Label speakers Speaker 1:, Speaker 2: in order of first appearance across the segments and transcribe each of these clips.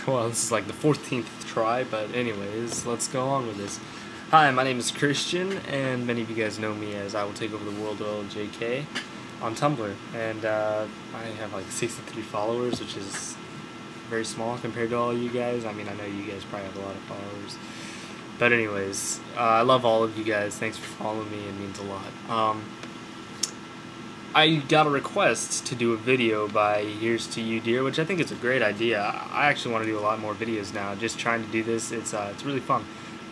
Speaker 1: Well, this is like the 14th try, but anyways, let's go on with this. Hi, my name is Christian, and many of you guys know me as I Will Take Over the World JK on Tumblr. And I have like 63 followers, which is very small compared to all you guys. I mean, I know you guys probably have a lot of followers. But anyways, I love all of you guys. Thanks for following me, it means a lot. I got a request to do a video by Here's to You Dear, which I think is a great idea. I actually want to do a lot more videos now, just trying to do this. It's really fun.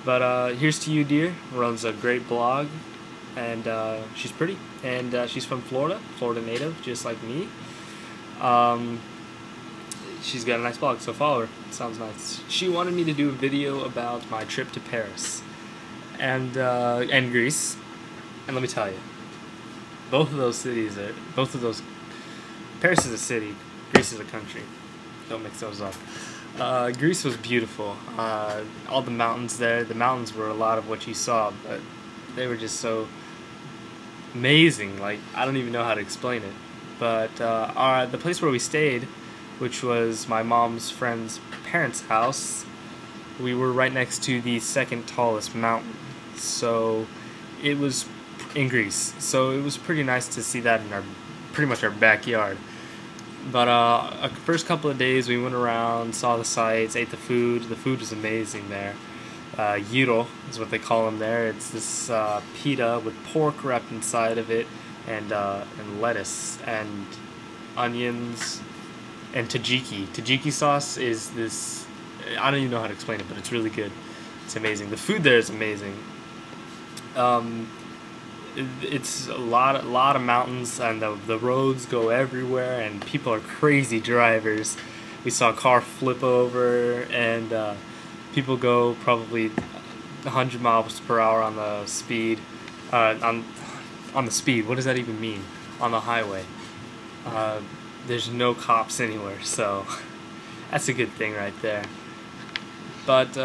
Speaker 1: But Here's to You Dear runs a great blog, and she's pretty, and she's from Florida native, just like me. She's got a nice blog, so follow her. It sounds nice. She wanted me to do a video about my trip to Paris and Greece, and let me tell you, both of those Paris is a city, Greece is a country. Don't mix those up. Greece was beautiful. All the mountains there, the mountains were a lot of what you saw, but they were just so amazing. Like, I don't even know how to explain it. But the place where we stayed, which was my mom's friend's parents' house, we were right next to the second tallest mountain. So it was in Greece, so it was pretty nice to see that in pretty much our backyard. But first couple of days we went around, saw the sights, ate the food. The food was amazing there. Gyro is what they call them there. It's this pita with pork wrapped inside of it, and lettuce and onions and tzatziki. Tzatziki sauce is this, I don't even know how to explain it, but it's really good. It's amazing. The food there is amazing. It's a lot of mountains, and the roads go everywhere, and people are crazy drivers. We saw a car flip over, and people go probably 100 miles per hour on the speed. On the speed, what does that even mean? On the highway. There's no cops anywhere, so that's a good thing right there. But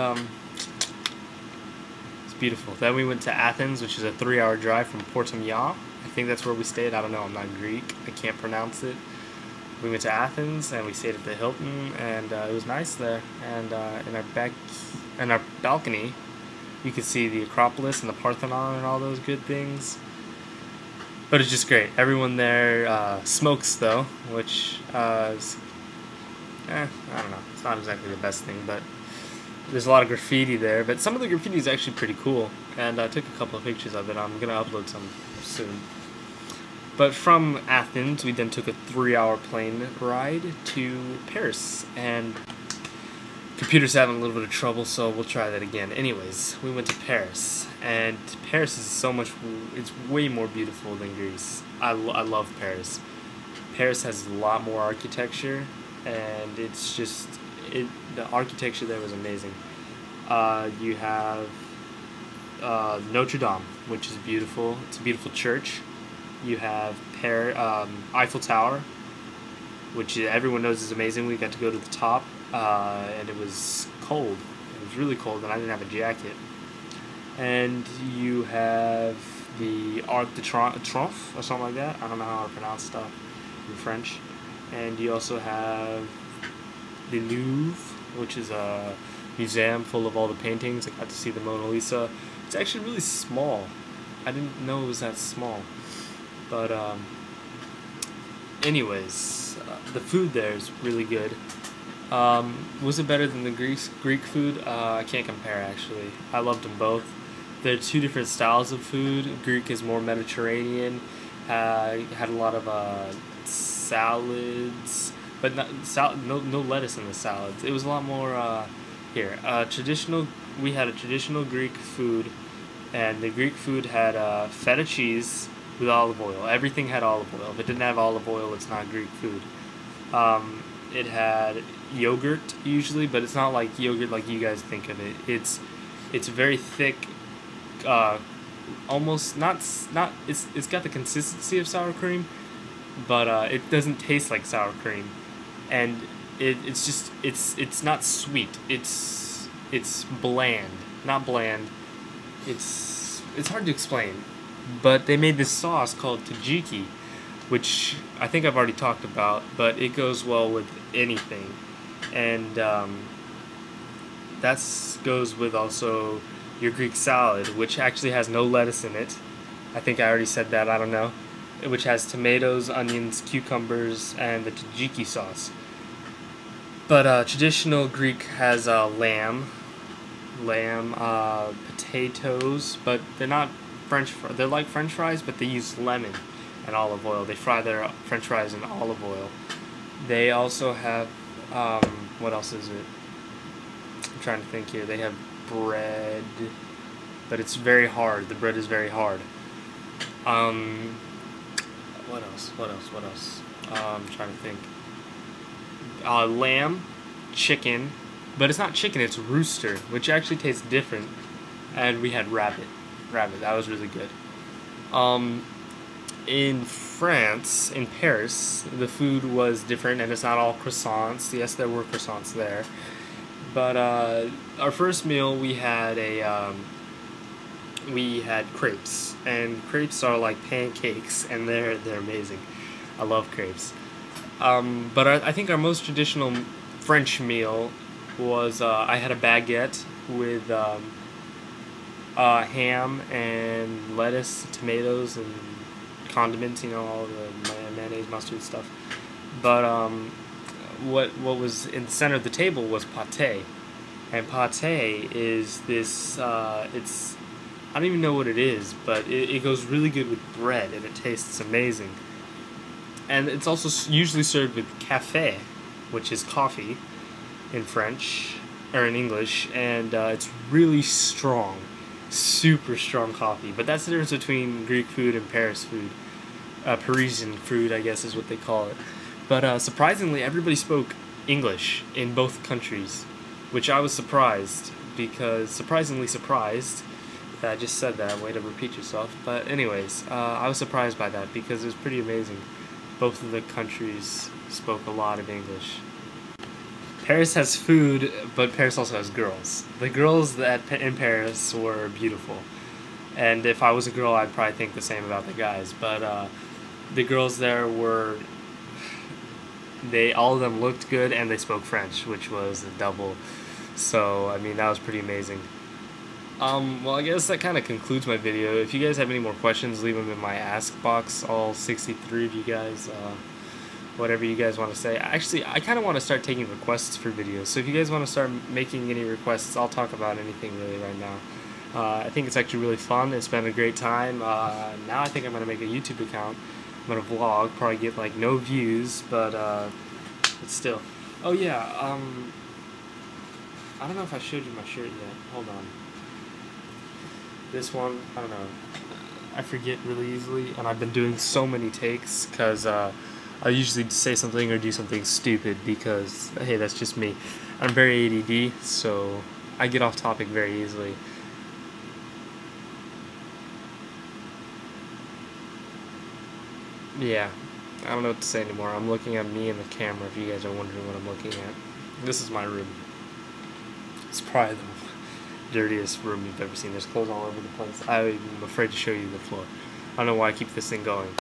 Speaker 1: beautiful. Then we went to Athens, which is a 3-hour drive from Portomia. I think that's where we stayed. I don't know. I'm not Greek. I can't pronounce it. We went to Athens and we stayed at the Hilton, and it was nice there. And in our balcony, you could see the Acropolis and the Parthenon and all those good things. But it's just great. Everyone there smokes though, which is, I don't know. It's not exactly the best thing, but there's a lot of graffiti there, but some of the graffiti is actually pretty cool, and I took a couple of pictures of it. I'm going to upload some soon. But from Athens, we then took a 3-hour plane ride to Paris, and computer's having a little bit of trouble, so we'll try that again. Anyways, we went to Paris, and Paris is it's way more beautiful than Greece. I love Paris. Paris has a lot more architecture, and it's just, the architecture there was amazing. You have Notre Dame, which is beautiful. It's a beautiful church. You have Eiffel Tower, which everyone knows is amazing. We got to go to the top, and it was cold. It was really cold, and I didn't have a jacket. And you have the Arc de Triomphe, or something like that. I don't know how to pronounce stuff in French. And you also have the Louvre, which is a museum full of all the paintings. I got to see the Mona Lisa. It's actually really small. I didn't know it was that small. But anyways, the food there is really good. Was it better than the Greek food? I can't compare, actually. I loved them both. They're two different styles of food. Greek is more Mediterranean. Had a lot of salads, but no lettuce in the salads. It was a lot more traditional. We had a traditional Greek food, and the Greek food had feta cheese with olive oil. Everything had olive oil. If it didn't have olive oil, it's not Greek food. It had yogurt usually, but it's not like yogurt like you guys think of it. It's very thick, almost not. It's got the consistency of sour cream, but it doesn't taste like sour cream. And it's not sweet. It's bland, not bland. It's hard to explain. But they made this sauce called tzatziki, which I think I've already talked about, but it goes well with anything. and that goes with also your Greek salad, which actually has no lettuce in it. I think I already said that, I don't know. Which has tomatoes, onions, cucumbers, and the tzatziki sauce. But traditional Greek has lamb, potatoes, but they're not they're like French fries, but they use lemon and olive oil. They fry their French fries in olive oil. They also have, what else is it? I'm trying to think here. They have bread, but it's very hard. The bread is very hard. What else? I'm trying to think. Lamb, chicken, but it's not chicken, it's rooster, which actually tastes different. And we had rabbit. That was really good. In France, in Paris, the food was different, and it's not all croissants. Yes, there were croissants there, but our first meal we had crepes, and crepes are like pancakes, and they're amazing. I love crepes. But I think our most traditional French meal was I had a baguette with ham and lettuce, tomatoes, and condiments, all the mayonnaise, mustard stuff. But what was in the center of the table was pâté, and pâté is this. It's I don't even know what it is, but it goes really good with bread, and it tastes amazing. And it's also usually served with café, which is coffee in French or in English, and it's really strong, super strong coffee. But that's the difference between Greek food and Paris food. Parisian food, I guess, is what they call it. But surprisingly, everybody spoke English in both countries, which I was surprised, because surprisingly surprised. I just said that, way to repeat yourself. But anyways, I was surprised by that because it was pretty amazing. Both of the countries spoke a lot of English. Paris has food, but Paris also has girls. The girls in Paris were beautiful. And if I was a girl, I'd probably think the same about the guys. But the girls there were... all of them looked good, and they spoke French, which was a double. So, I mean, that was pretty amazing. Well, I guess that kind of concludes my video. If you guys have any more questions, leave them in my ask box, all 63 of you guys, whatever you guys want to say. Actually, I kind of want to start taking requests for videos, so if you guys want to start making any requests, I'll talk about anything really right now. I think it's actually really fun. It's been a great time. Now I think I'm going to make a YouTube account. I'm going to vlog, probably get like no views, but still. Oh yeah, I don't know if I showed you my shirt yet. Hold on. This one, I don't know, I forget really easily, and I've been doing so many takes because I usually say something or do something stupid because, hey, that's just me. I'm very ADD, so I get off topic very easily. Yeah, I don't know what to say anymore. I'm looking at me in the camera if you guys are wondering what I'm looking at. This is my room. It's probably the dirtiest room you've ever seen. There's clothes all over the place. I'm afraid to show you the floor. I don't know why I keep this thing going.